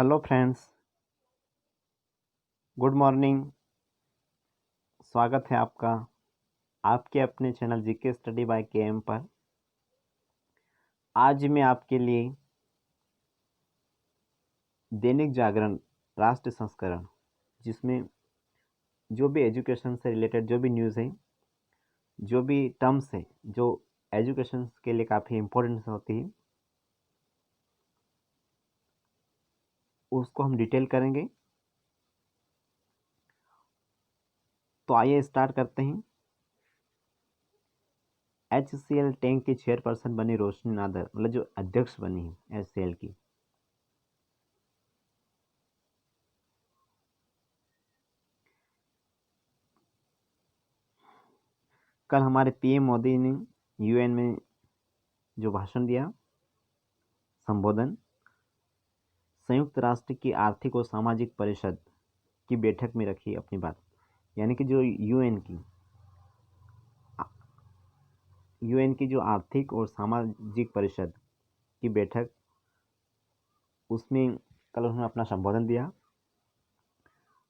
Hello friends, good morning. स्वागत है आपका आपके अपने channel GK study by KM पर। आज मैं आपके लिए दैनिक जागरण राष्ट्र संस्करण, जिसमें जो भी एजुकेशन से रिलेटेड जो भी न्यूज़ है, जो भी टर्म्स है जो एजुकेशन के लिए काफ़ी इम्पोर्टेंट होती है, उसको हम डिटेल करेंगे। तो आइए स्टार्ट करते हैं। HCL टैंक की चेयरपर्सन बनी रोशनी नादर, मतलब जो अध्यक्ष बनी है HCL की। कल हमारे पीएम मोदी ने यूएन में जो भाषण दिया, संबोधन, संयुक्त राष्ट्र की आर्थिक और सामाजिक परिषद की बैठक में रखी अपनी बात। यानी कि जो यूएन की जो आर्थिक और सामाजिक परिषद की बैठक, उसमें कल उन्होंने अपना संबोधन दिया,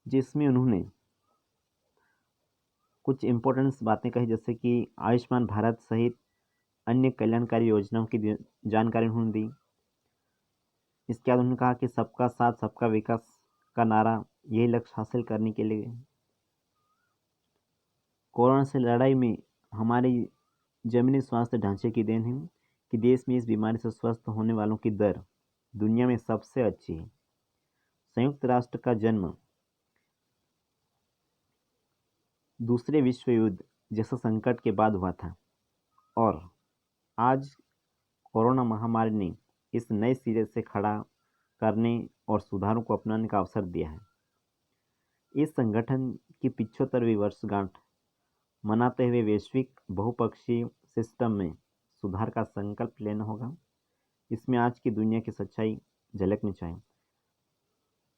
जिसमें उन्होंने कुछ इम्पोर्टेंट बातें कही, जैसे कि आयुष्मान भारत सहित अन्य कल्याणकारी योजनाओं की जानकारी उन्होंने दी। इसके बाद उन्होंने कहा कि सबका साथ सबका विकास का नारा यही लक्ष्य हासिल करने के लिए कोरोना से लड़ाई में हमारे जमीनी स्वास्थ्य ढांचे की देन है कि देश में इस बीमारी से स्वस्थ होने वालों की दर दुनिया में सबसे अच्छी है। संयुक्त राष्ट्र का जन्म दूसरे विश्व युद्ध जैसे संकट के बाद हुआ था, और आज कोरोना महामारी ने इस नए सिरे से खड़ा करने और सुधारों को अपनाने का अवसर दिया है। इस संगठन की 75वीं वर्षगांठ मनाते हुए वैश्विक बहुपक्षीय सिस्टम में सुधार का संकल्प लेना होगा। इसमें आज की दुनिया की सच्चाई झलकनी चाहिए।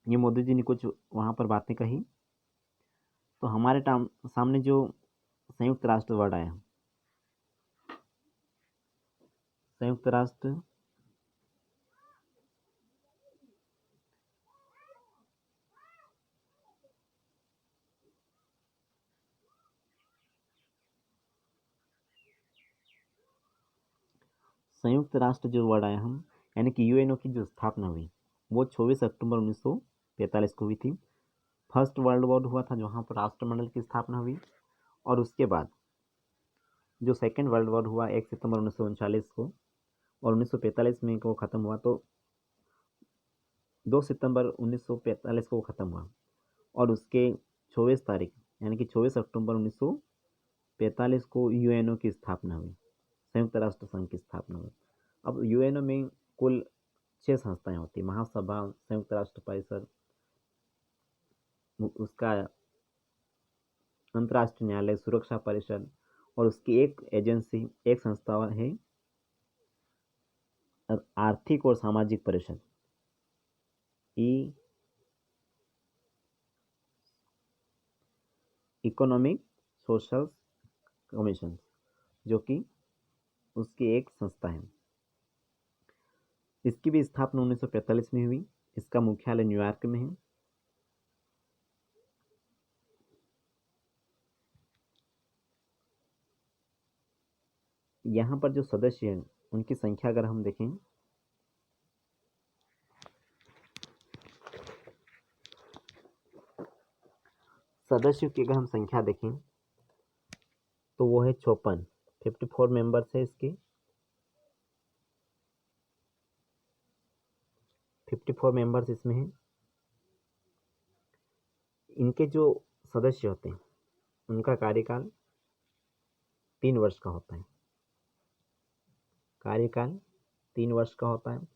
ये मोदी जी ने कुछ वहाँ पर बातें कही। तो हमारे सामने जो संयुक्त राष्ट्र वर्ड आया, संयुक्त राष्ट्र संयुक्त राष्ट्र जो वर्ड आया हम, यानी कि यूएनओ की जो स्थापना हुई वो 24 अक्टूबर 1945 को हुई थी। फर्स्ट वर्ल्ड वॉर हुआ था जहाँ पर राष्ट्रमंडल की स्थापना हुई, और उसके बाद जो सेकेंड वर्ल्ड वॉर हुआ 1 सितंबर 1939 को, और 1945 में वो ख़त्म हुआ। तो 2 सितंबर 1945 को वो ख़त्म हुआ, और उसके 24 तारीख यानी कि 24 अक्टूबर 1945 को यूएनओ की स्थापना हुई, संयुक्त राष्ट्र संघ की स्थापना हुई। अब यूएनओ में कुल 6 संस्थाएं होती: महासभा, संयुक्त राष्ट्र परिषद, उसका अंतर्राष्ट्रीय न्यायालय, सुरक्षा परिषद, और उसकी एक एजेंसी, एक संस्था है आर्थिक और सामाजिक परिषद, इकोनॉमिक सोशल कमीशन, जो कि उसकी एक संस्था है। इसकी भी स्थापना 1945 में हुई। इसका मुख्यालय न्यूयॉर्क में है। यहाँ पर जो सदस्य हैं उनकी संख्या अगर हम देखें, सदस्यों की अगर हम संख्या देखें तो वो है 54, 54 मेंबर्स है इसके। 54 मेंबर्स इसमें हैं। इनके जो सदस्य होते हैं उनका कार्यकाल 3 वर्ष का होता है। कार्यकाल 3 वर्ष का होता है।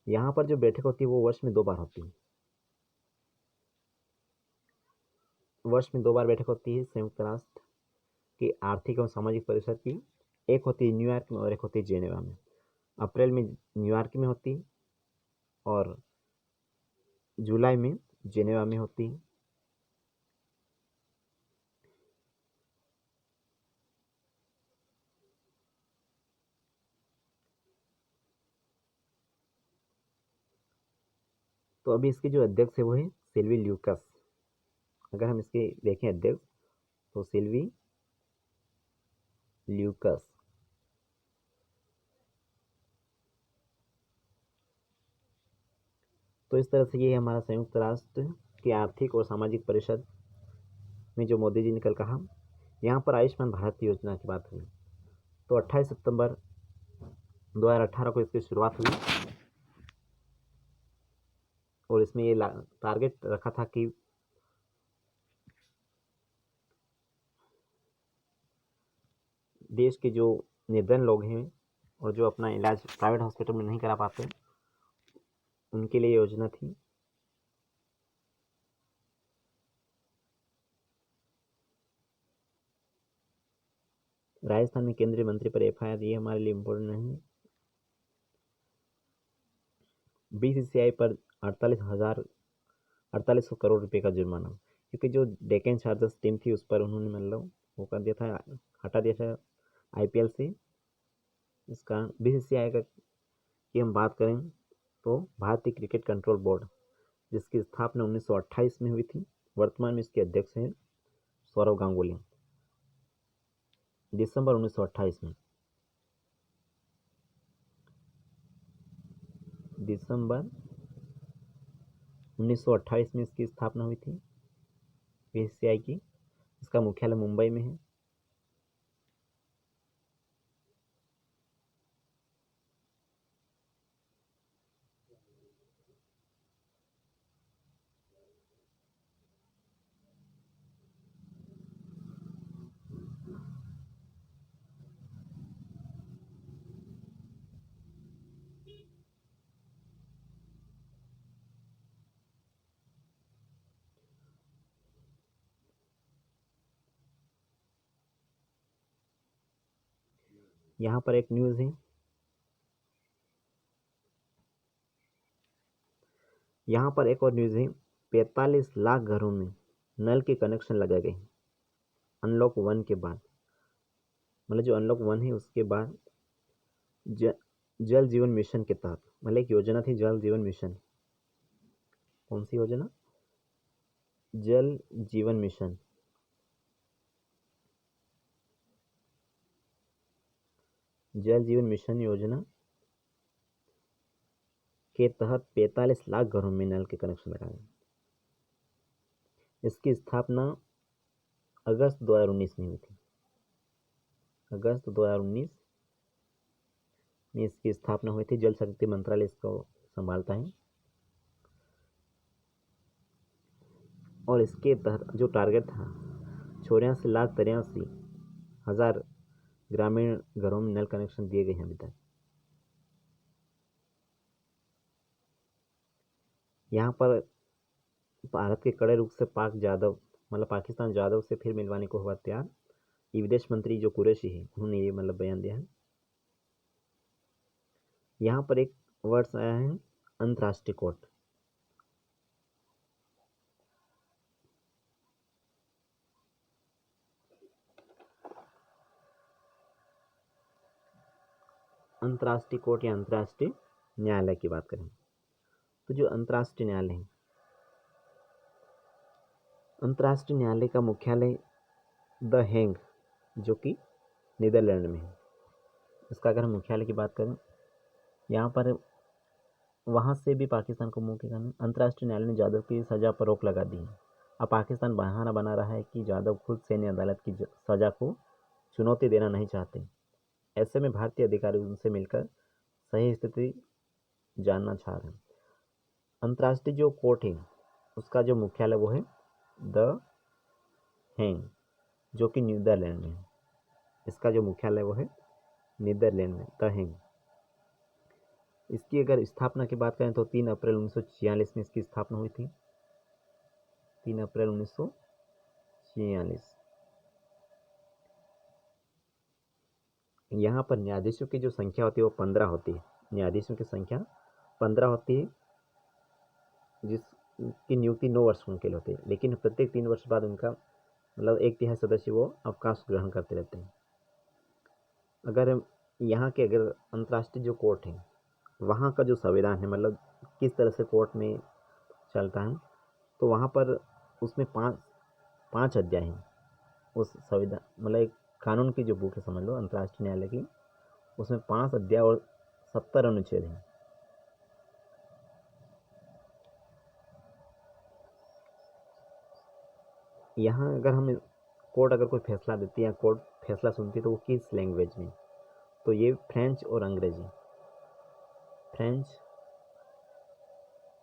यहाँ पर जो बैठक होती है वो वर्ष में 2 बार होती है। वर्ष में 2 बार बैठक होती है संयुक्त राष्ट्र की आर्थिक एवं सामाजिक परिषद की। एक होती है न्यूयॉर्क में और एक होती है जेनेवा में। अप्रैल में न्यूयॉर्क में होती है और जुलाई में जेनेवा में होती है। तो अभी इसके जो अध्यक्ष है वो है सिल्वी ल्यूकस। अगर हम इसके देखें अध्यक्ष तो सिल्वी ल्यूकस। तो इस तरह से ये हमारा संयुक्त राष्ट्र की आर्थिक और सामाजिक परिषद में जो मोदी जी ने कल कहा। यहाँ पर आयुष्मान भारत योजना की बात हुई। तो 28 सितंबर 2018 को इसकी शुरुआत हुई और इसमें ये टारगेट रखा था कि देश के जो निर्धन लोग हैं और जो अपना इलाज प्राइवेट हॉस्पिटल में नहीं करा पाते उनके लिए योजना थी। राजस्थान में केंद्रीय मंत्री पर एफआईआर, ये हमारे लिए इम्पोर्टेंट नहीं है। बीसीसीआई पर 4800 करोड़ रुपए का जुर्माना, क्योंकि जो डेक्कन चार्जर्स टीम थी उस पर उन्होंने मतलब वो कर दिया था, हटा दिया था आईपीएल से। इस कारण बीसीसीआई की हम बात करें तो भारतीय क्रिकेट कंट्रोल बोर्ड, जिसकी स्थापना 1928 में हुई थी, वर्तमान में इसके अध्यक्ष हैं सौरव गांगुली। दिसंबर 1928 में, दिसंबर 1928 में इसकी स्थापना हुई थी बीसीसीआई की। इसका मुख्यालय मुंबई में है। यहाँ पर एक न्यूज़ है, यहाँ पर एक और न्यूज़ है। 45 लाख घरों में नल के कनेक्शन लगाए गए अनलॉक 1 के बाद। मतलब जो अनलॉक 1 है उसके बाद जल जीवन मिशन के तहत, मतलब एक योजना थी जल जीवन मिशन। कौन सी योजना? जल जीवन मिशन। जल जीवन मिशन योजना के तहत 45 लाख घरों में नल के कनेक्शन लगाए। इसकी स्थापना अगस्त 2019 में हुई थी। अगस्त 2019 में इसकी स्थापना हुई थी। जल शक्ति मंत्रालय इसको संभालता है और इसके तहत जो टारगेट था 84,83,000 ग्रामीण घरों में नल कनेक्शन दिए गए हैं अभी तक। यहाँ पर भारत के कड़े रुख से पाकिस्तान जाधव से फिर मिलवाने को हुआ तैयार। ये विदेश मंत्री जो कुरैशी है उन्होंने ये मतलब बयान दिया है। यहाँ पर एक वर्ड्स आया है अंतर्राष्ट्रीय कोर्ट। अंतर्राष्ट्रीय कोर्ट या अंतर्राष्ट्रीय न्यायालय की बात करें तो जो अंतर्राष्ट्रीय न्यायालय है, अंतर्राष्ट्रीय न्यायालय का मुख्यालय द हेग जो कि नीदरलैंड में है। इसका अगर हम मुख्यालय की बात करें, यहाँ पर वहाँ से भी पाकिस्तान को मुँह के कारण अंतर्राष्ट्रीय न्यायालय ने जाधव की सज़ा पर रोक लगा दी है। अब पाकिस्तान बहाना बना रहा है कि जाधव खुद सैन्य अदालत की सज़ा को चुनौती देना नहीं चाहते। ऐसे में भारतीय अधिकारी उनसे मिलकर सही स्थिति जानना चाह रहे हैं। अंतर्राष्ट्रीय जो कोर्ट है उसका जो मुख्यालय वो है द हेग जो कि नीदरलैंड में है। इसका जो मुख्यालय वो है नीदरलैंड में, द हेग। इसकी अगर स्थापना की बात करें तो 3 अप्रैल 1946 में इसकी स्थापना हुई थी। 3 अप्रैल 1946। यहाँ पर न्यायाधीशों की जो संख्या होती है वो 15 होती है। न्यायाधीशों की संख्या 15 होती है, जिसकी नियुक्ति 9 वर्ष के लिए होती है, लेकिन प्रत्येक 3 वर्ष बाद उनका मतलब 1/3 सदस्य वो अवकाश ग्रहण करते रहते हैं। अगर यहाँ के अंतर्राष्ट्रीय जो कोर्ट है वहाँ का जो संविधान है, मतलब किस तरह से कोर्ट में चलता है, तो वहाँ पर उसमें पाँच अध्याय हैं। उस संविधान मतलब एक कानून की जो बुक है समझ लो अंतर्राष्ट्रीय न्यायालय की, उसमें 5 अध्याय और 70 अनुच्छेद हैं। यहाँ अगर हम कोर्ट अगर कोई फैसला देती है या कोर्ट फैसला सुनती है तो वो किस लैंग्वेज में, तो ये फ्रेंच और अंग्रेजी, फ्रेंच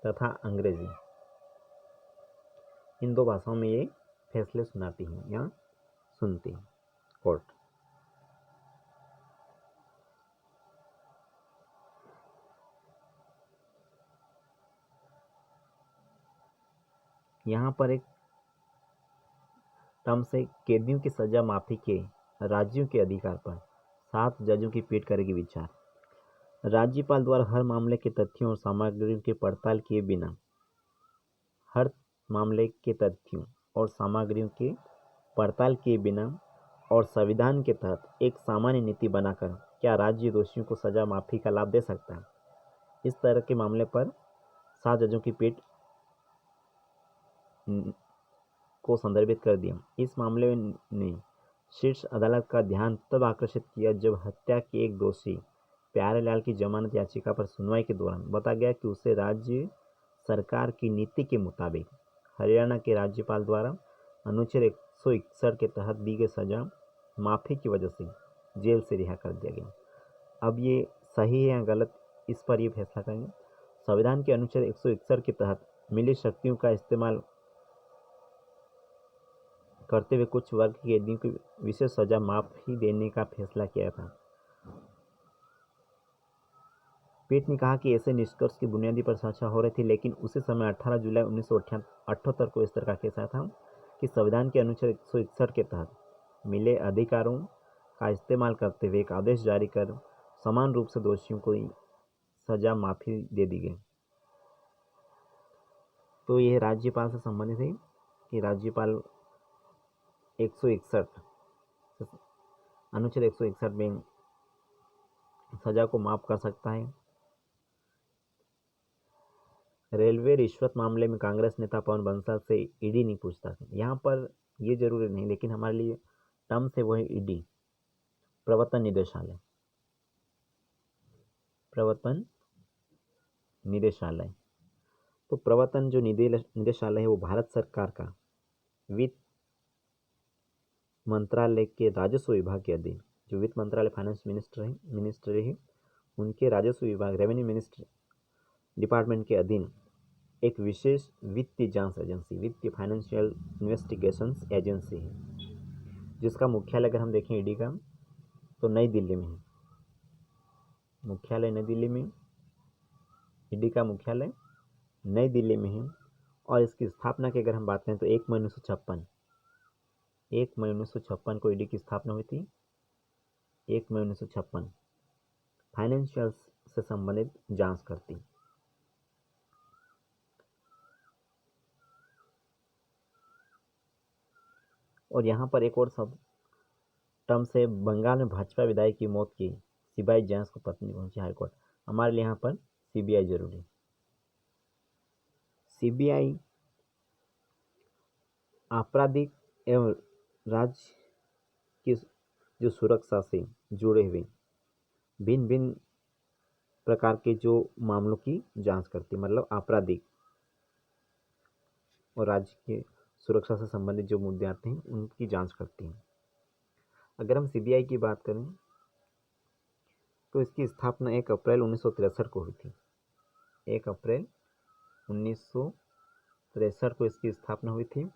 तथा अंग्रेजी, इन दो भाषाओं में ये फैसले सुनाती हैं या सुनती हैं कोर्ट। यहाँ पर एक टर्म से कैदियों की सजा माफी के राज्यों के अधिकार पर 7 जजों की पीठ करेगी विचार। राज्यपाल द्वारा हर मामले के तथ्यों और सामग्रियों की पड़ताल किए बिना, हर मामले के तथ्यों और सामग्रियों की पड़ताल किए बिना और संविधान के तहत एक सामान्य नीति बनाकर क्या राज्य दोषियों को सजा माफी का लाभ दे सकता है। इस तरह के मामले पर 7 जजों की पीठ को संदर्भित कर दिया। इस मामले ने शीर्ष अदालत का ध्यान तब आकर्षित किया जब हत्या के एक दोषी प्यारेलाल की जमानत याचिका पर सुनवाई के दौरान बताया गया कि उसे राज्य सरकार की नीति के मुताबिक हरियाणा के राज्यपाल द्वारा अनुच्छेद 161 के तहत दी गई सजा माफी की वजह से जेल से रिहा कर दिया गया। अब ये सही है या गलत, इस पर ये फैसला करेंगे। संविधान के अनुच्छेद 161 के तहत मिली शक्तियों का इस्तेमाल करते हुए कुछ वर्ग के कैदियों की विशेष सजा माफी देने का फैसला किया था। पीठ ने कहा कि ऐसे निष्कर्ष की बुनियादी पर चर्चा हो रही थी, लेकिन उसी समय 18 जुलाई 1978 को इस तरह का केस आया था कि संविधान के अनुच्छेद 161 के तहत मिले अधिकारों का इस्तेमाल करते हुए एक आदेश जारी कर समान रूप से दोषियों को सजा माफी दे दी गई। तो यह राज्यपाल से संबंधित है कि राज्यपाल 161 अनुच्छेद 161 में सजा को माफ कर सकता है। रेलवे रिश्वत मामले में कांग्रेस नेता पवन बंसल से ईडी नहीं पूछता था। यहाँ पर ये जरूरी नहीं, लेकिन हमारे लिए टर्म से वो है ईडी, प्रवर्तन निदेशालय। प्रवर्तन निदेशालय, तो प्रवर्तन जो निदेशालय है वो भारत सरकार का वित्त मंत्रालय के राजस्व विभाग के अधीन, जो वित्त मंत्रालय फाइनेंस मिनिस्ट्री है उनके राजस्व विभाग रेवेन्यू मिनिस्ट्री डिपार्टमेंट के अधीन एक विशेष वित्तीय जांच एजेंसी, वित्तीय फाइनेंशियल इन्वेस्टिगेशंस एजेंसी है, जिसका मुख्यालय अगर हम देखें ईडी का तो नई दिल्ली में है। मुख्यालय नई दिल्ली में, ईडी का मुख्यालय नई दिल्ली में है। और इसकी स्थापना की अगर हम बात करें तो 1 मई 1956 को ईडी की स्थापना हुई थी। 1 मई 1956 फाइनेंशियल से संबंधित जांच करती। और यहाँ पर एक और सब टर्म से बंगाल में भाजपा विधायक की मौत की सीबीआई जांच को पत्नी पहुंची हाईकोर्ट। हमारे लिए यहाँ पर सीबीआई जरूरी। सीबीआई आपराधिक एवं राज्य की जो सुरक्षा से जुड़े हुए भिन्न भिन्न प्रकार के जो मामलों की जांच करती, मतलब आपराधिक और राज्य की सुरक्षा से संबंधित जो मुद्दे आते हैं उनकी जांच करती हैं। अगर हम सीबीआई की बात करें तो इसकी स्थापना 1 अप्रैल 1963 को हुई थी। 1 अप्रैल 1963 को इसकी स्थापना हुई थी।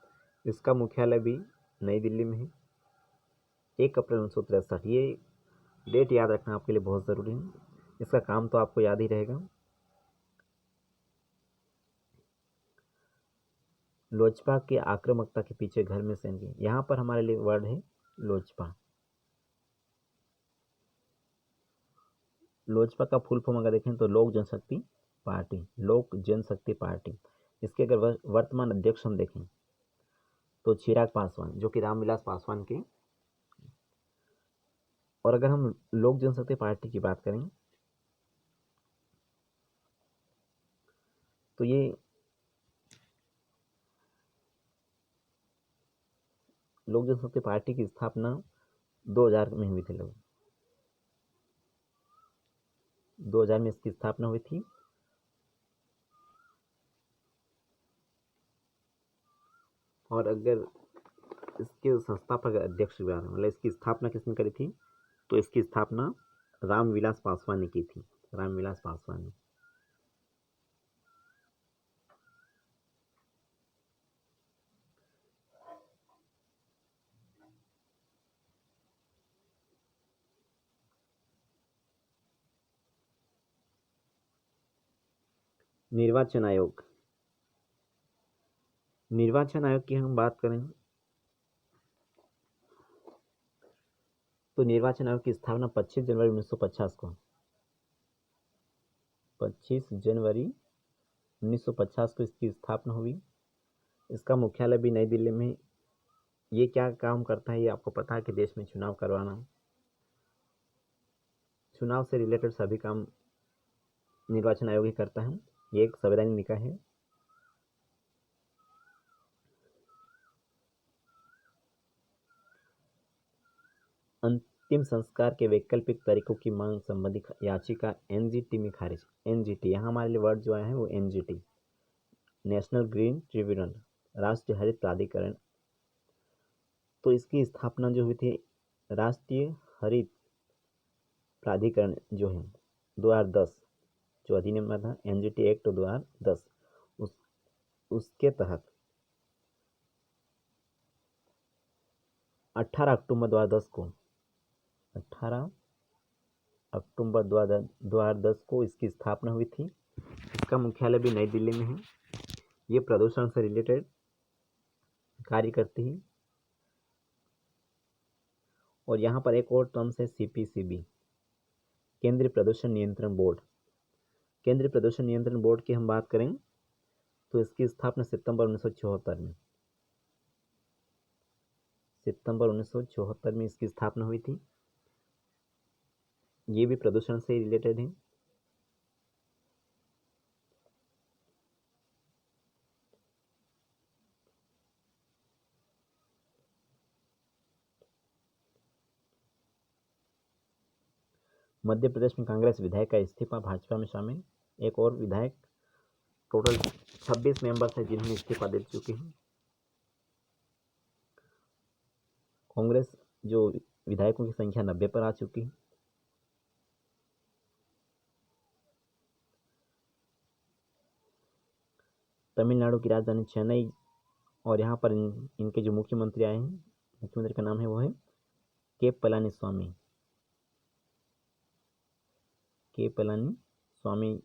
इसका मुख्यालय भी नई दिल्ली में है। 1 अप्रैल 1963, ये डेट याद रखना आपके लिए बहुत ज़रूरी है। इसका काम तो आपको याद ही रहेगा। लोजपा की आक्रामकता के पीछे घर में सैन की, यहाँ पर हमारे लिए वर्ड है लोजपा। लोजपा का फुल फॉर्म अगर देखें तो लोक जनशक्ति पार्टी, लोक जनशक्ति पार्टी। इसके अगर वर्तमान अध्यक्ष हम देखें तो चिराग पासवान, जो कि रामविलास पासवान के। और अगर हम लोक जनशक्ति पार्टी की बात करें तो ये लोक जनशक्ति पार्टी की स्थापना 2000 में हुई थी। लोग 2000 में इसकी स्थापना हुई थी। और अगर इसके संस्थापक अध्यक्ष मतलब इसकी स्थापना किसने करी थी, तो इसकी स्थापना रामविलास पासवान ने की थी। रामविलास पासवान ने। निर्वाचन आयोग। निर्वाचन आयोग की हम बात करें तो निर्वाचन आयोग की स्थापना 25 जनवरी 1950 को 25 जनवरी 1950 को इसकी स्थापना हुई। इसका मुख्यालय भी नई दिल्ली में। ये क्या काम करता है, ये आपको पता है कि देश में चुनाव करवाना, चुनाव से रिलेटेड सभी काम निर्वाचन आयोग ही करता है। ये एक संवैधानिक निकाय है। अंतिम संस्कार के वैकल्पिक तरीकों की मांग संबंधी याचिका एनजीटी में खारिज। एनजीटी, यहाँ हमारे लिए वर्ड जो आया है वो एनजीटी, नेशनल ग्रीन ट्रिब्यूनल, राष्ट्रीय हरित प्राधिकरण। तो इसकी स्थापना जो हुई थी, राष्ट्रीय हरित प्राधिकरण जो है 2010 जो अधिनियम में था, एनजीटी एक्ट 2010, उसके तहत 18 अक्टूबर 2010 को 18 अक्टूबर 2010 को इसकी स्थापना हुई थी। इसका मुख्यालय भी नई दिल्ली में है। ये प्रदूषण से रिलेटेड कार्य करती है। और यहाँ पर एक और टर्म्स है सीपीसीबी, केंद्रीय प्रदूषण नियंत्रण बोर्ड। केंद्रीय प्रदूषण नियंत्रण बोर्ड की हम बात करें तो इसकी स्थापना सितंबर 1974 में इसकी स्थापना हुई थी। ये भी प्रदूषण से रिलेटेड है। मध्य प्रदेश में कांग्रेस विधायक का इस्तीफा, भाजपा में शामिल एक और विधायक। टोटल 26 मेंबर्स हैं जिन्होंने इस्तीफा दे चुके हैं। कांग्रेस जो विधायकों की संख्या 90 पर आ चुकी है। तमिलनाडु की राजधानी चेन्नई, और यहाँ पर इनके जो मुख्यमंत्री आए हैं, मुख्यमंत्री का नाम है वो है के पलानीस्वामी। के पलानीस्वामी।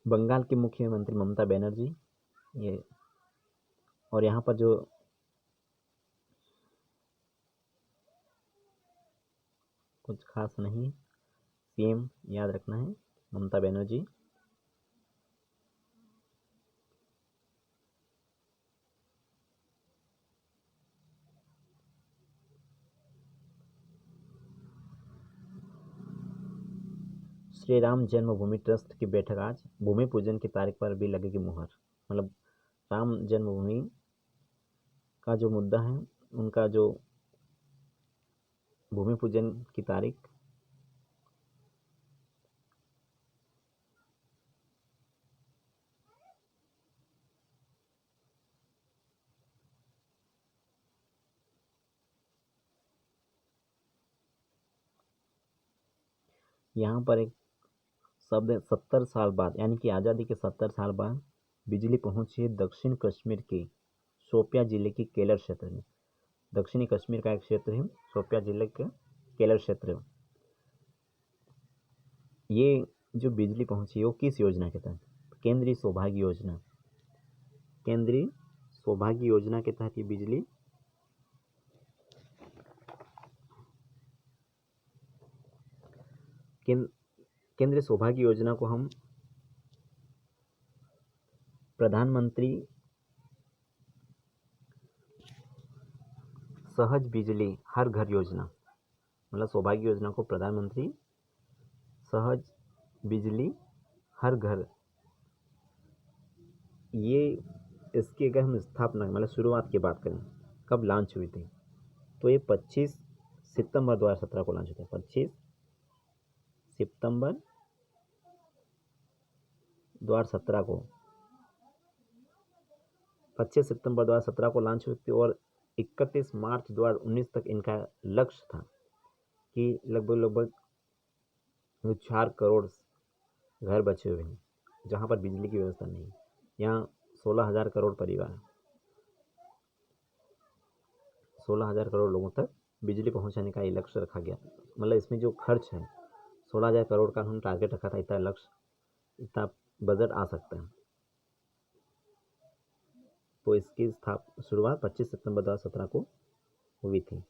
बंगाल की मुख्यमंत्री ममता बनर्जी ये। और यहाँ पर जो कुछ खास नहीं, सीएम याद रखना है ममता बनर्जी। श्री राम जन्मभूमि ट्रस्ट की बैठक आज, भूमि पूजन की तारीख पर भी लगेगी मुहर। मतलब राम जन्मभूमि का जो मुद्दा है, उनका जो भूमि पूजन की तारीख यहाँ पर एक शब्द 70 साल बाद, यानी कि आज़ादी के 70 साल बाद बिजली पहुंची है दक्षिण कश्मीर के शोपियां जिले के केलर क्षेत्र में। दक्षिणी कश्मीर का एक क्षेत्र है शोपियां जिले के केलर क्षेत्र। ये जो बिजली पहुंची है वो किस योजना के तहत? केंद्रीय सौभाग्य योजना। केंद्रीय सौभाग्य योजना के तहत ये बिजली केंद्रीय सौभाग्य योजना को हम प्रधानमंत्री सहज बिजली हर घर योजना, मतलब सौभाग्य योजना को प्रधानमंत्री सहज बिजली हर घर, ये इसकी अगर हम स्थापना मतलब शुरुआत की बात करें कब लॉन्च हुई थी, तो ये 25 सितंबर 2017 को लॉन्च हुआ था। 25 सितंबर 2017 को 25 सितंबर 2017 को लॉन्च हुई थी और 31 मार्च 2019 तक इनका लक्ष्य था कि लगभग 4 करोड़ घर बचे हुए हैं जहाँ पर बिजली की व्यवस्था नहीं। यहाँ 16,000 करोड़ परिवार, 16,000 करोड़ लोगों तक बिजली पहुँचाने का ये लक्ष्य रखा गया। मतलब इसमें जो खर्च है 16,000 करोड़ का हम टारगेट रखा था, इतना लक्ष्य इतना बजट आ सकता है। तो इसकी शुरुआत 25 सितंबर 2017 को हुई थी।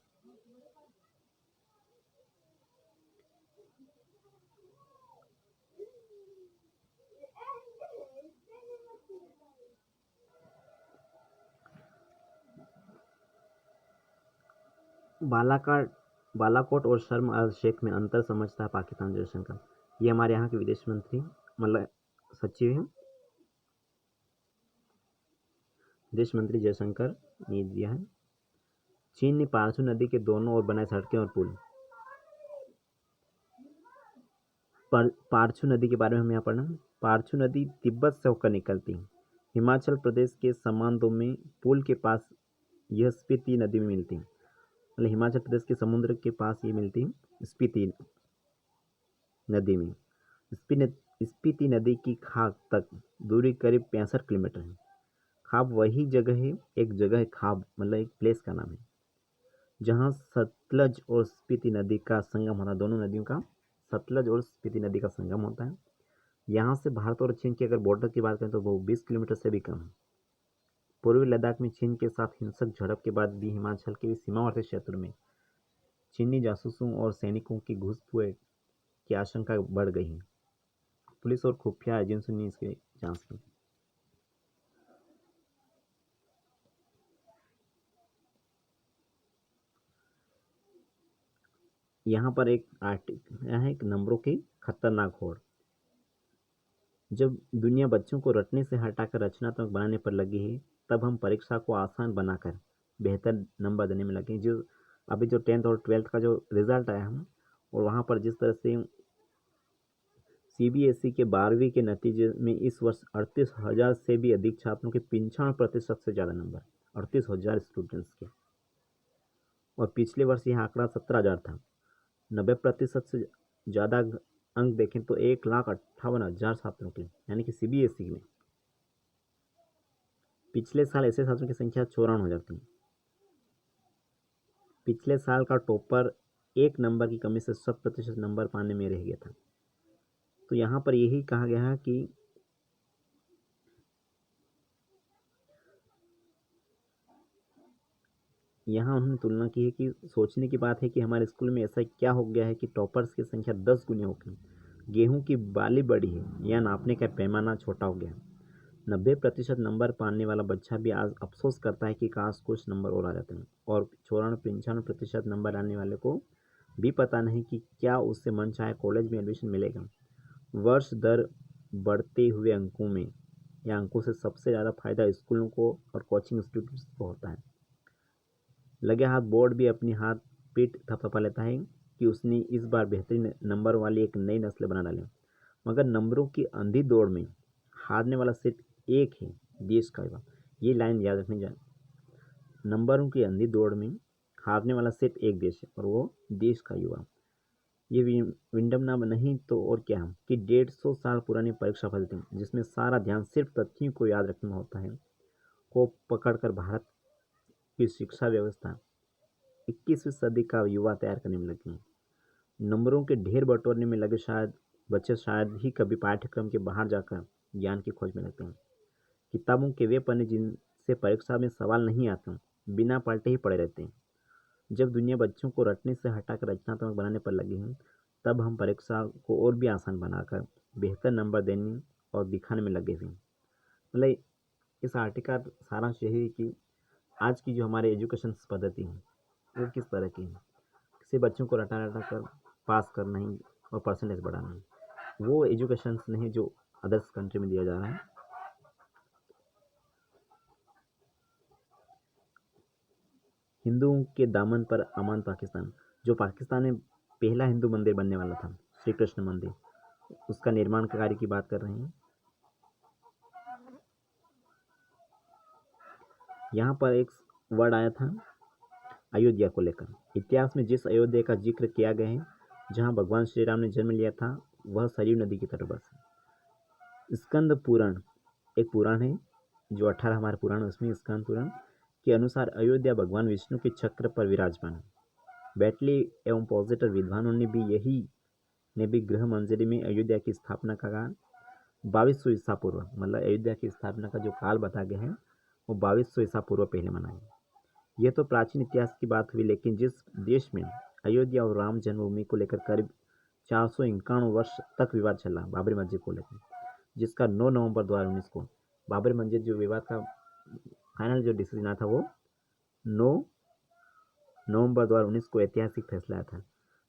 बालाकोट और शर्म अल शेख में अंतर समझता है पाकिस्तान जयशंकर। ये हमारे यहाँ के विदेश मंत्री मतलब सचिव हैं, विदेश मंत्री जयशंकर ने दिया है। चीन ने पारसू नदी के दोनों ओर बनाए सड़कें और पुल। पारछू नदी के बारे में हम यहाँ पढ़ना। पारछू नदी तिब्बत से होकर निकलती है। हिमाचल प्रदेश के समांदो में पुल के पास यह स्पीति नदी में मिलती है। मतलब हिमाचल प्रदेश के समुद्र के पास ये मिलती है स्पीति नदी में। स्पीति नदी की खाप तक दूरी करीब 65 किलोमीटर है। खाप वही जगह है, एक जगह है खाप मतलब एक प्लेस का नाम है जहाँ सतलज और स्पीति नदी का संगम होता है। दोनों नदियों का सतलज और स्पीति नदी का संगम होता है। यहाँ से भारत और चीन की अगर बॉर्डर की बात करें तो वो 20 किलोमीटर से भी कम है। पूर्वी लद्दाख में चीन के साथ हिंसक झड़प के बाद भी हिमाचल के सीमावर्ती क्षेत्र में चीनी जासूसों और सैनिकों की घुसपैठ की आशंका बढ़ गई है। पुलिस और खुफिया एजेंसियों ने इसकी जांच की। यहाँ पर एक नंबरों की खतरनाक होड़। जब दुनिया बच्चों को रटने से हटाकर रचनात्मक बनाने पर लगी है, तब हम परीक्षा को आसान बनाकर बेहतर नंबर देने में लगे। जो अभी जो 10th और 12th का जो रिजल्ट आया हम, और वहाँ पर जिस तरह से CBSE के 12वीं के नतीजे में इस वर्ष 38,000 से भी अधिक छात्रों के 95% से ज़्यादा नंबर, 38,000 स्टूडेंट्स के। और पिछले वर्ष यह आंकड़ा 17,000 था। 90% से ज़्यादा अंक देखें तो 1,58,000 छात्रों के, यानी कि CBSE में। पिछले साल ऐसे छात्रों की संख्या 54,000 थी। पिछले साल का टॉपर 1 नंबर की कमी से 100% नंबर पाने में रह गया था। तो यहाँ पर यही कहा गया है कि यहाँ उन्होंने तुलना की है कि सोचने की बात है कि हमारे स्कूल में ऐसा क्या हो गया है कि टॉपर्स की संख्या 10 गुनी हो गई। गेहूं की बाली बड़ी है या नापने का पैमाना छोटा हो गया। 90% नंबर पाने वाला बच्चा भी आज अफसोस करता है कि काश कुछ नंबर और आ जाते हैं। और 94-95% नंबर आने वाले को भी पता नहीं कि क्या उससे मनचाहे कॉलेज में एडमिशन मिलेगा। वर्ष दर बढ़ते हुए अंकों में या अंकों से सबसे ज़्यादा फायदा स्कूलों को और कोचिंग इंस्टीट्यूट्स को होता है। लगे हाथ बोर्ड भी अपनी हाथ पीठ थपथपा लेता है कि उसने इस बार बेहतरीन नंबर वाली एक नई नस्ल बना डाली। मगर नंबरों की अंधी दौड़ में हारने वाला सिर्फ एक है, देश का युवा। ये लाइन याद रखनी चाहिए। नंबरों की अंधी दौड़ में हारने वाला सिर्फ एक देश है और वो देश का युवा। ये विडंबना नहीं तो और क्या हम कि 150 साल पुरानी परीक्षा फलती जिसमें सारा ध्यान सिर्फ तथ्यों को याद रखना होता है, को पकड़कर भारत की शिक्षा व्यवस्था 21वीं सदी का युवा तैयार करने में लगी। नंबरों के ढेर बटोरने में लगे बच्चे शायद ही कभी पाठ्यक्रम के बाहर जाकर ज्ञान की खोज में लगते हैं। किताबों के वे पन्ने जिनसे परीक्षा में सवाल नहीं आते बिना पलटे ही पड़े रहते हैं। जब दुनिया बच्चों को रटने से हटाकर रचनात्मक बनाने पर लगी है, तब हम परीक्षा को और भी आसान बनाकर बेहतर नंबर देने और दिखाने में लगे हुए हैं। मतलब इस आर्टिकल का सारांश यही है कि आज की जो हमारे एजुकेशन पद्धति है वो किस तरह की है। किसी बच्चों को रटा रटा कर पास करना ही और परसेंटेज बढ़ाना, वो एजुकेशन नहीं जो अदर्स कंट्री में दिया जा रहा है। हिंदुओं के दामन पर अमान पाकिस्तान, जो पाकिस्तान में पहला हिंदू मंदिर बनने वाला था, श्री कृष्ण मंदिर, उसका निर्माण कार्य की बात कर रहे हैं। यहाँ पर एक वर्ड आया था अयोध्या को लेकर। इतिहास में जिस अयोध्या का जिक्र किया गया है, जहाँ भगवान श्री राम ने जन्म लिया था, वह सरयू नदी की तरफ है। स्कंद पुराण एक पुराण है, जो 18 हमारे पुराण, उसमें स्कंद पुराण के अनुसार अयोध्या भगवान विष्णु के चक्र पर विराजमान है। बैटली एवं पॉजिटर विद्वानों ने भी गृह मंजरी में अयोध्या की स्थापना का 2200 ईसा पूर्व, मतलब अयोध्या की स्थापना का जो काल बताया गया है वो 2200 ईसा पूर्व पहले मनाया। यह तो प्राचीन इतिहास की बात हुई, लेकिन जिस देश में अयोध्या और राम जन्मभूमि को लेकर करीब 451 वर्ष तक विवाद चला, बाबरी मस्जिद को लेकर, जिसका 9 नवंबर 2019 को बाबरी मस्जिद जो विवाद का फाइनल जो डिसीजन आया था वो 9 नवंबर 2019 को ऐतिहासिक फैसला आया था,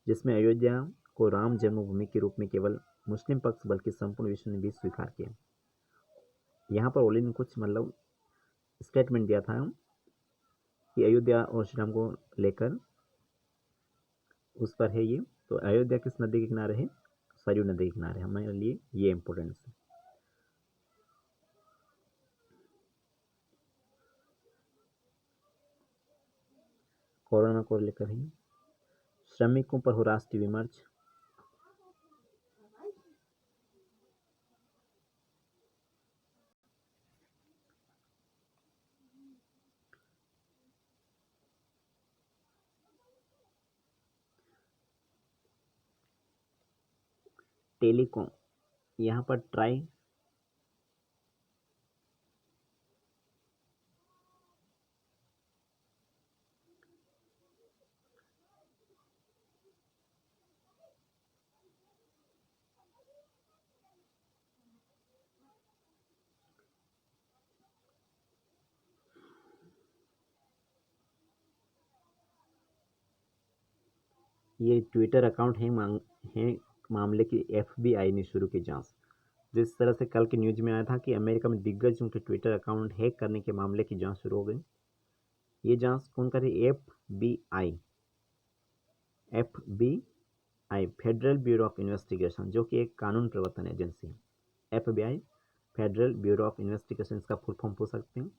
जिसमें अयोध्या को राम जन्मभूमि के रूप में केवल मुस्लिम पक्ष बल्कि संपूर्ण विश्व ने भी स्वीकार किया। यहाँ पर ओली ने कुछ मतलब स्टेटमेंट दिया था कि अयोध्या और श्री राम को लेकर उस पर है ये। तो अयोध्या किस नदी के किनारे है? सरयू नदी के किनारे। हमारे लिए ये इम्पोर्टेंस है। कोरोना को लेकर ही श्रमिकों पर हो राष्ट्रीय विमर्श। टेलीकॉम, यहाँ पर ट्राई ये ट्विटर अकाउंट है मामले की FBI ने शुरू की जांच। जिस तरह से कल की न्यूज में आया था कि अमेरिका में दिग्गज उनके ट्विटर अकाउंट हैक करने के मामले की जांच शुरू हो गई। ये जांच कौन करे? FBI federal bureau of investigation, जो कि एक कानून प्रवर्तन एजेंसी है। FBI federal bureau of investigation, इसका फुल फॉर्म पूछ सकते हैं।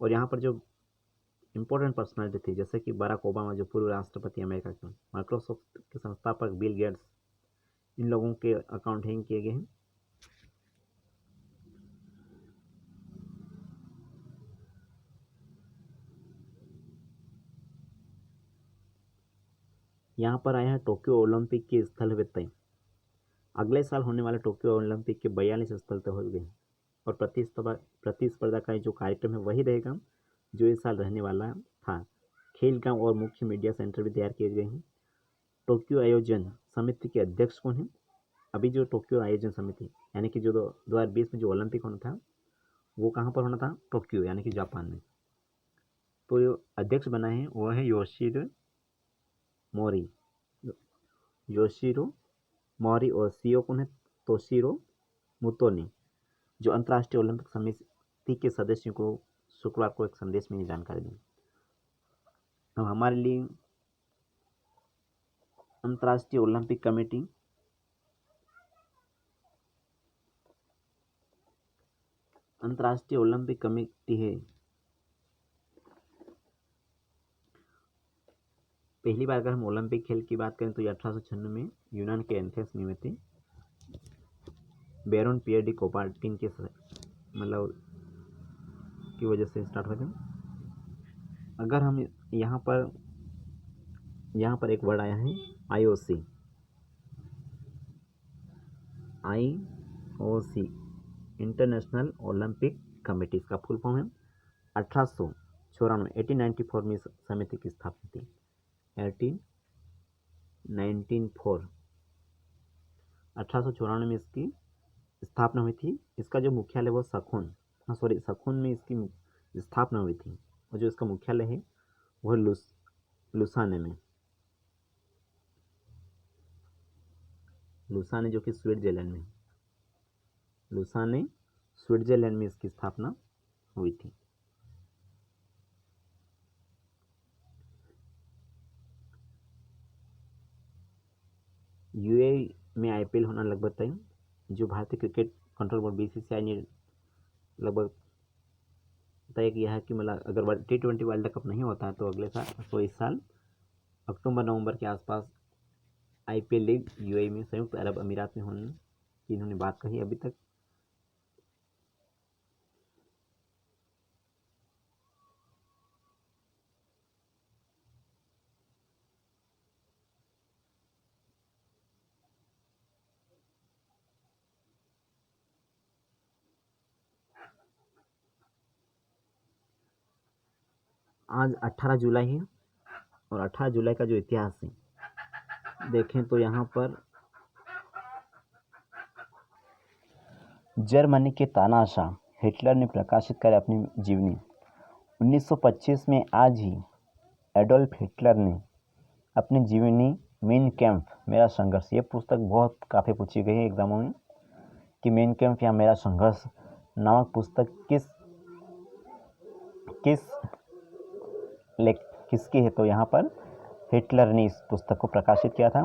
और यहाँ पर जो इंपॉर्टेंट पर्सनालिटी थी, जैसे कि बराक ओबामा, जो पूर्व राष्ट्रपति अमेरिका के, माइक्रोसॉफ्ट के संस्थापक बिल गेट्स, इन लोगों के अकाउंट हैक किए गए हैं। यहाँ पर आया है टोक्यो ओलंपिक की स्थल तय। अगले साल होने वाले टोक्यो ओलंपिक के 42 स्थल तय हो गए और प्रतिस्पर्धा का जो कार्यक्रम है वही रहेगा जो इस साल रहने वाला था। खेल ग्राउंड और मुख्य मीडिया सेंटर भी तैयार किए गए हैं। टोक्यो आयोजन समिति के अध्यक्ष कौन है? अभी जो टोक्यो आयोजन समिति यानी कि जो 2020 में जो ओलंपिक होना था वो कहाँ पर होना था? टोक्यो यानी कि जापान में। तो जो अध्यक्ष बना है वो है योशिरो मोरी और सीईओ कौन है? तोशिरो मुतो ने, जो अंतर्राष्ट्रीय ओलंपिक समिति के सदस्यों को शुक्रवार को एक संदेश में ये जानकारी दी। अब हमारे लिए अंतर्राष्ट्रीय ओलंपिक कमेटी है। पहली बार अगर हम ओलंपिक खेल की बात करें तो 1896 में यूनान के एथेंस में थे। बैरोन पियर डी कोपार्टिन के मतलब की वजह से स्टार्ट हुए थे। अगर हम यहाँ पर एक वर्ड आया है IOC इंटरनेशनल ओलंपिक कमेटी, इसका फुल फॉर्म है। 1894 में इस समिति की स्थापना थी। 1894 में इसकी स्थापना हुई थी। इसका जो मुख्यालय वो सखोन हाँ सॉरी, सखून में इसकी स्थापना हुई थी, और जो इसका मुख्यालय है वह लुसाने में, लुसाने जो कि स्विट्जरलैंड में, लुसाने स्विट्जरलैंड में इसकी स्थापना हुई थी। यूएई में आईपीएल होना लगभग तय। जो भारतीय क्रिकेट कंट्रोल बोर्ड बीसीसीआई ने लगभग तय किया है कि मतलब अगर T20 वर्ल्ड कप नहीं होता है तो अगले साल, तो इस साल अक्टूबर नवंबर के आसपास आईपीएल लीग यूएई में, संयुक्त अरब अमीरात में होने की इन्होंने बात कही अभी तक। आज 18 जुलाई है, और 18 जुलाई का जो इतिहास है देखें तो यहाँ पर जर्मनी के तानाशाह हिटलर ने प्रकाशित कर अपनी जीवनी 1925 में आज ही एडोल्फ हिटलर ने अपनी जीवनी मेन कैंप मेरा संघर्ष, ये पुस्तक बहुत काफ़ी पूछी गई है एग्जामों में कि मेन कैंप या मेरा संघर्ष नामक पुस्तक किसकी है, तो यहाँ पर हिटलर ने इस पुस्तक को प्रकाशित किया था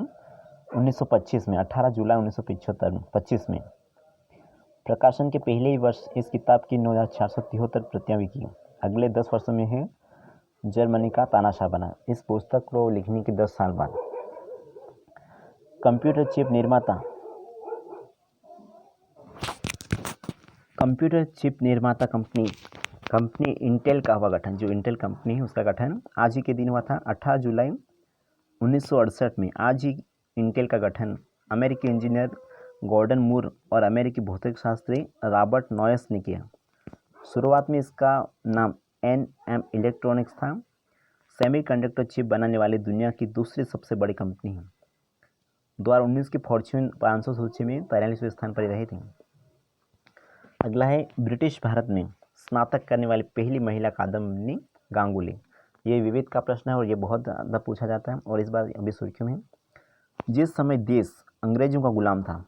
1925 में, 18 जुलाई 1925 में। प्रकाशन के पहले ही वर्ष इस किताब की 9,473 प्रतियां बिकी। अगले 10 वर्षों में है जर्मनी का तानाशाह बना। इस पुस्तक को लिखने के 10 साल बाद कंप्यूटर चिप निर्माता कंपनी इंटेल का हुआ गठन। जो इंटेल कंपनी है उसका गठन आज ही के दिन हुआ था 18 जुलाई 1968 में। आज ही इंटेल का गठन अमेरिकी इंजीनियर गॉर्डन मूर और अमेरिकी भौतिक शास्त्री रॉबर्ट नॉयस ने किया। शुरुआत में इसका नाम NM इलेक्ट्रॉनिक्स था। सेमीकंडक्टर चिप बनाने वाली दुनिया की दूसरी सबसे बड़ी कंपनी है। 2019 की फॉर्च्यून 500 सूची में 43वें स्थान पर रही थी। अगला है ब्रिटिश भारत में स्नातक करने वाली पहली महिला कादम्बिनी गांगुली। ये विविध का प्रश्न है और ये बहुत ज़्यादा पूछा जाता है और इस बार अभी सुर्खियों में। जिस समय देश अंग्रेजों का गुलाम था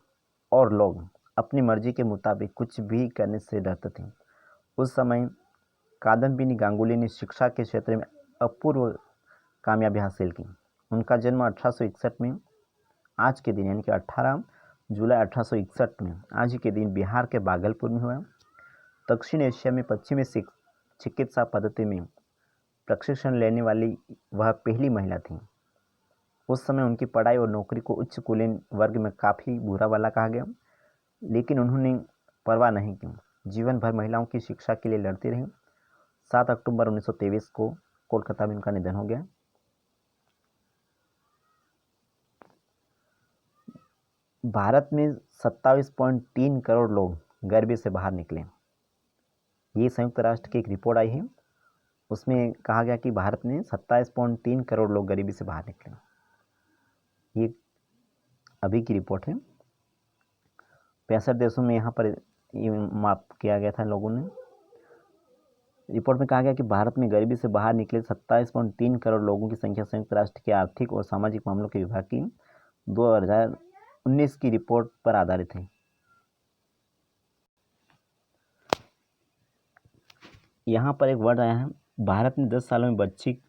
और लोग अपनी मर्जी के मुताबिक कुछ भी करने से डरते थे, उस समय कादम्बिनी गांगुली ने शिक्षा के क्षेत्र में अपूर्व कामयाबी हासिल की। उनका जन्म 1861 में आज के दिन यानी कि 18 जुलाई 1861 में आज ही के दिन बिहार के भागलपुर में हुआ। दक्षिण एशिया में पश्चिमी चिकित्सा पद्धति में प्रशिक्षण लेने वाली वह पहली महिला थी। उस समय उनकी पढ़ाई और नौकरी को उच्च कुलीन वर्ग में काफ़ी बुरा वाला कहा गया, लेकिन उन्होंने परवाह नहीं की। जीवन भर महिलाओं की शिक्षा के लिए लड़ती रही। 7 अक्टूबर 1923 को कोलकाता में उनका निधन हो गया। भारत में 27.3 करोड़ लोग गरीबी से बाहर निकले। ये संयुक्त राष्ट्र की एक रिपोर्ट आई है, उसमें कहा गया कि भारत में 27.3 करोड़ लोग गरीबी से बाहर निकले। ये अभी की रिपोर्ट है। 65 देशों में यहाँ पर ये माप किया गया था लोगों ने। रिपोर्ट में कहा गया कि भारत में गरीबी से बाहर निकले 27.3 करोड़ लोगों की संख्या संयुक्त राष्ट्र के आर्थिक और सामाजिक मामलों के विभाग की 2019 की रिपोर्ट पर आधारित है। यहाँ पर एक वर्ड आया है, भारत ने 10 सालों में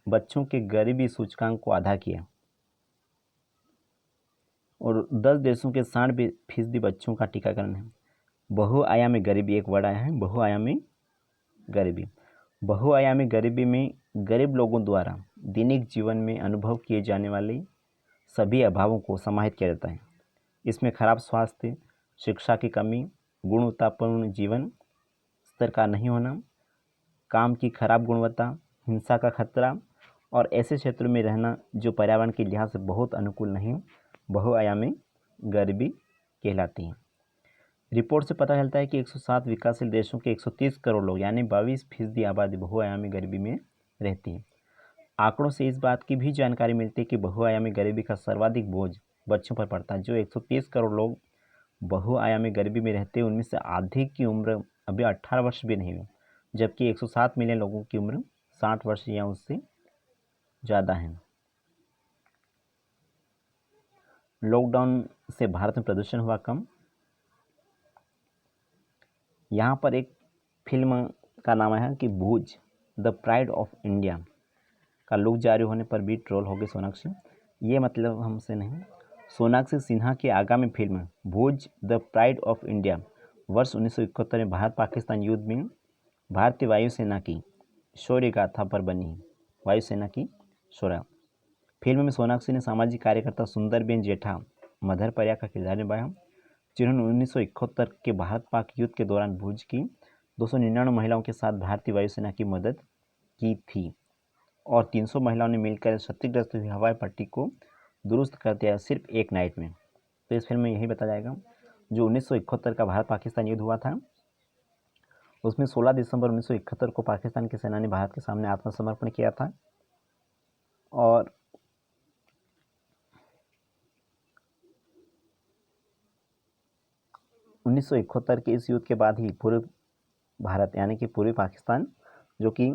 बच्चों के गरीबी सूचकांक को आधा किया और 10 देशों के 60% बच्चों का टीकाकरण है। बहुआयामी गरीबी एक वर्ड आया है, बहुआयामी गरीबी। बहुआयामी गरीबी में गरीब लोगों द्वारा दैनिक जीवन में अनुभव किए जाने वाले सभी अभावों को समाहित किया जाता है। इसमें खराब स्वास्थ्य, शिक्षा की कमी, गुणवत्तापूर्ण जीवन स्तर का नहीं होना, काम की खराब गुणवत्ता, हिंसा का खतरा और ऐसे क्षेत्रों में रहना जो पर्यावरण के लिहाज से बहुत अनुकूल नहीं बहुआयामी गरीबी कहलाती है। रिपोर्ट से पता चलता है कि 107 विकासशील देशों के 130 करोड़ लोग यानी 22% आबादी बहुआयामी गरीबी में रहती है। आंकड़ों से इस बात की भी जानकारी मिलती है कि बहुआयामी गरीबी का सर्वाधिक बोझ बच्चों पर पड़ता है। जो 130 करोड़ लोग बहुआयामी गरीबी में रहते हैं उनमें से आधे की उम्र अभी 18 वर्ष भी नहीं हुए, जबकि 107 मिलियन लोगों की उम्र 60 वर्ष या उससे ज़्यादा है। लॉकडाउन से भारत में प्रदूषण हुआ कम। यहाँ पर एक फिल्म का नाम है कि भूज द प्राइड ऑफ इंडिया का लुक जारी होने पर भी ट्रोल हो गई सोनाक्षी। ये मतलब हमसे नहीं, सोनाक्षी सिन्हा की आगामी film Bhuj the pride of India वर्ष 1971 में भारत पाकिस्तान युद्ध में भारतीय वायुसेना की शौर्य गाथा पर बनी है। वायुसेना की शौर्य। फिल्म में सोनाक्षी ने सामाजिक कार्यकर्ता सुंदरबेन जेठा मदर परिया का किरदार निभाया, जिन्होंने 1971 के भारत पाक युद्ध के दौरान भुज की 299 महिलाओं के साथ भारतीय वायुसेना की मदद की थी और 300 महिलाओं ने मिलकर क्षतिग्रस्त हुई हवाई पट्टी को दुरुस्त कर दिया सिर्फ एक नाइट में। तो इस फिल्म में यही बताया जाएगा जो 1971 का भारत पाकिस्तान युद्ध हुआ था, उसमें 16 दिसंबर 1971 को पाकिस्तान की सेना ने भारत के सामने आत्मसमर्पण किया था और उन्नीस के इस युद्ध के बाद ही पूर्व भारत यानी कि पूर्वी पाकिस्तान जो कि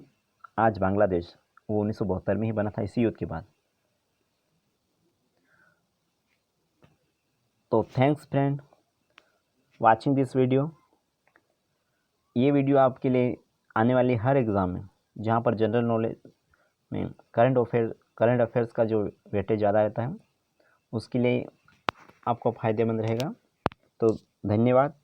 आज बांग्लादेश, वो 1972 में ही बना था इसी युद्ध के बाद। तो thanks friend watching this video. ये वीडियो आपके लिए आने वाले हर एग्ज़ाम में जहाँ पर जनरल नॉलेज में करंट अफेयर्स का जो वेटेज ज़्यादा रहता है उसके लिए आपको फ़ायदेमंद रहेगा। तो धन्यवाद।